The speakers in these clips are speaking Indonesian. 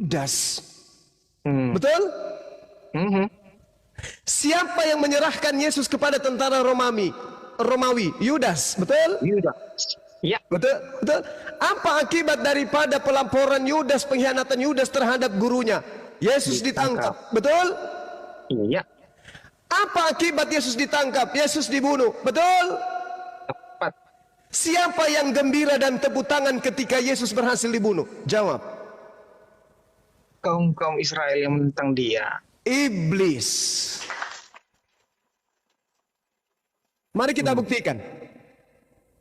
Yudas. Betul? Siapa yang menyerahkan Yesus kepada tentara Romawi? Yudas, betul? Yudas. Ya. Betul, betul. Apa akibat daripada pelaporan Yudas, pengkhianatan Yudas terhadap gurunya? Yesus ditangkap, betul? Iya. Apa akibat Yesus ditangkap? Yesus dibunuh, betul? Tepat. Siapa yang gembira dan tepuk tangan ketika Yesus berhasil dibunuh? Jawab. Kaum Israel yang menentang dia. Iblis. Mari kita buktikan.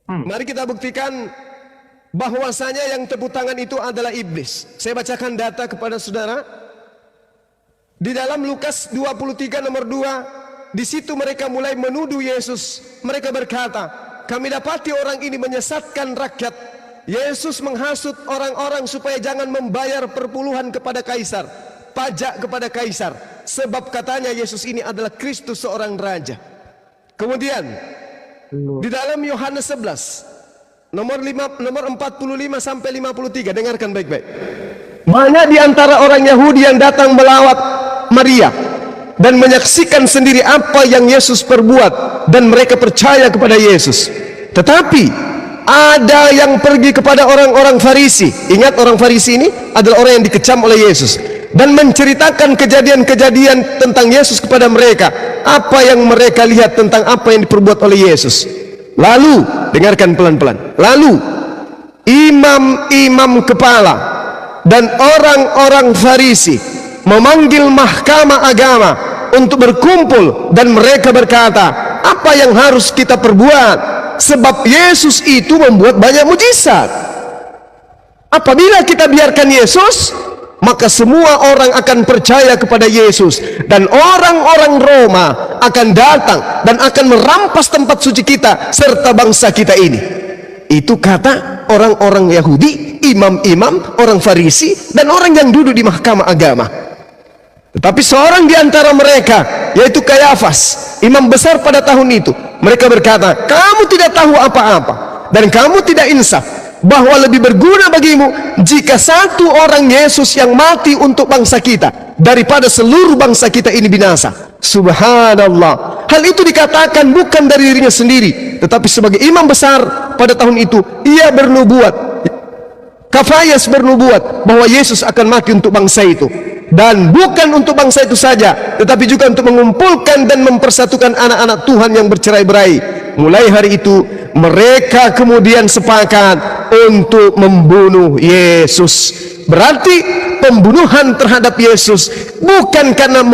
Mari kita buktikan bahwasanya yang tepuk tangan itu adalah iblis. Saya bacakan data kepada saudara. Di dalam Lukas 23 nomor 2, di situ mereka mulai menuduh Yesus. Mereka berkata, kami dapati orang ini menyesatkan rakyat. Yesus menghasut orang-orang supaya jangan membayar perpuluhan kepada kaisar, pajak kepada kaisar, sebab katanya Yesus ini adalah Kristus, seorang raja. Kemudian di dalam Yohanes 11 nomor 45 sampai 53, dengarkan baik-baik. Banyak di antara orang Yahudi yang datang melawat Maria dan menyaksikan sendiri apa yang Yesus perbuat, dan mereka percaya kepada Yesus. Tetapi ada yang pergi kepada orang-orang Farisi. Ingat, orang Farisi ini adalah orang yang dikecam oleh Yesus, dan menceritakan kejadian-kejadian tentang Yesus kepada mereka, apa yang mereka lihat tentang apa yang diperbuat oleh Yesus. Lalu, dengarkan pelan-pelan. Lalu imam-imam kepala dan orang-orang Farisi memanggil mahkamah agama untuk berkumpul, dan mereka berkata, apa yang harus kita perbuat? Sebab Yesus itu membuat banyak mujizat. Apabila kita biarkan Yesus, maka semua orang akan percaya kepada Yesus, dan orang-orang Roma akan datang dan akan merampas tempat suci kita serta bangsa kita ini. Itu kata orang-orang Yahudi, imam-imam, orang Farisi, dan orang yang duduk di mahkamah agama. Tetapi seorang di antara mereka, yaitu Kayafas, imam besar pada tahun itu, mereka berkata, kamu tidak tahu apa-apa, dan kamu tidak insaf, bahwa lebih berguna bagimu jika satu orang Yesus yang mati untuk bangsa kita, daripada seluruh bangsa kita ini binasa. Subhanallah. Hal itu dikatakan bukan dari dirinya sendiri, tetapi sebagai imam besar pada tahun itu, ia bernubuat, Kafayas bernubuat bahwa Yesus akan mati untuk bangsa itu, dan bukan untuk bangsa itu saja, tetapi juga untuk mengumpulkan dan mempersatukan anak-anak Tuhan yang bercerai-berai. Mulai hari itu mereka kemudian sepakat untuk membunuh Yesus. Berarti pembunuhan terhadap Yesus bukan karena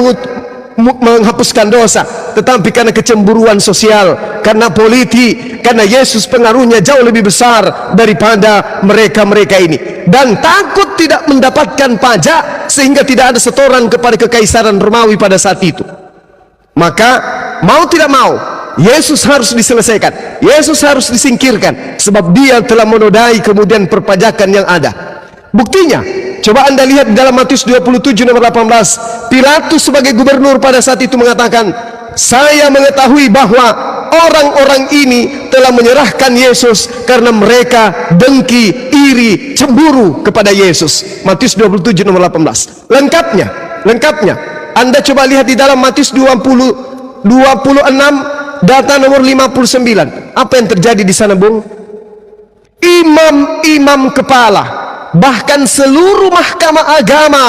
menghapuskan dosa, tetapi karena kecemburuan sosial, karena politik, karena Yesus pengaruhnya jauh lebih besar daripada mereka-mereka ini, dan takut tidak mendapatkan pajak sehingga tidak ada setoran kepada kekaisaran Romawi pada saat itu. Maka mau tidak mau Yesus harus diselesaikan, Yesus harus disingkirkan, sebab dia telah menodai kemudian perpajakan yang ada. Buktinya, coba anda lihat di dalam Matius 27 nomor 18. Pilatus sebagai gubernur pada saat itu mengatakan, saya mengetahui bahwa orang-orang ini telah menyerahkan Yesus karena mereka dengki, iri, cemburu kepada Yesus. Matius 27 nomor 18. Lengkapnya anda coba lihat di dalam Matius 26 data nomor 59. Apa yang terjadi di sana, Bung? Imam-imam kepala, bahkan seluruh mahkamah agama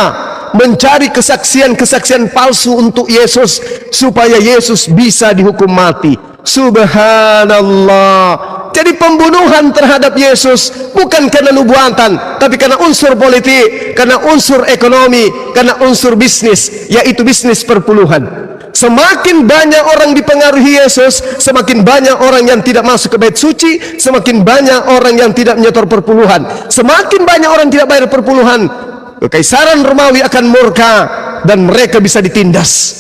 mencari kesaksian-kesaksian palsu untuk Yesus, supaya Yesus bisa dihukum mati. Subhanallah. Jadi pembunuhan terhadap Yesus bukan karena nubuatan, tapi karena unsur politik, karena unsur ekonomi, karena unsur bisnis, yaitu bisnis perpuluhan. Semakin banyak orang dipengaruhi Yesus, semakin banyak orang yang tidak masuk ke bait suci, semakin banyak orang yang tidak menyetor perpuluhan, semakin banyak orang tidak bayar perpuluhan, kekaisaran Romawi akan murka dan mereka bisa ditindas.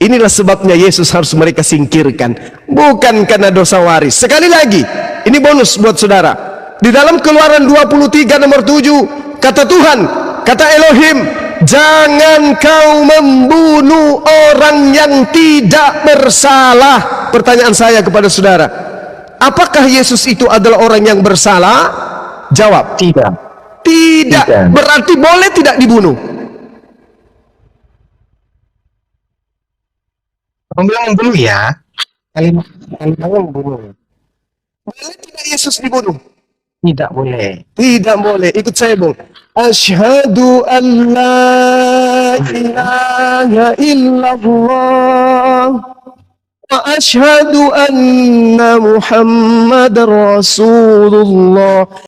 Inilah sebabnya Yesus harus mereka singkirkan, bukan karena dosa waris. Sekali lagi, ini bonus buat saudara. Di dalam Keluaran 23 nomor 7, kata Tuhan, kata Elohim, jangan kau membunuh orang yang tidak bersalah. Pertanyaan saya kepada saudara, apakah Yesus itu adalah orang yang bersalah? Jawab. Tidak. Tidak. Berarti boleh tidak dibunuh? Kamu bilang membunuh ya? Kalimatnya membunuh. Boleh tidak Yesus dibunuh? Tidak boleh. Tidak boleh. Ikut saya, Bung. Asyhadu an la ilaha illallah wa asyhadu anna Muhammadar Rasulullah.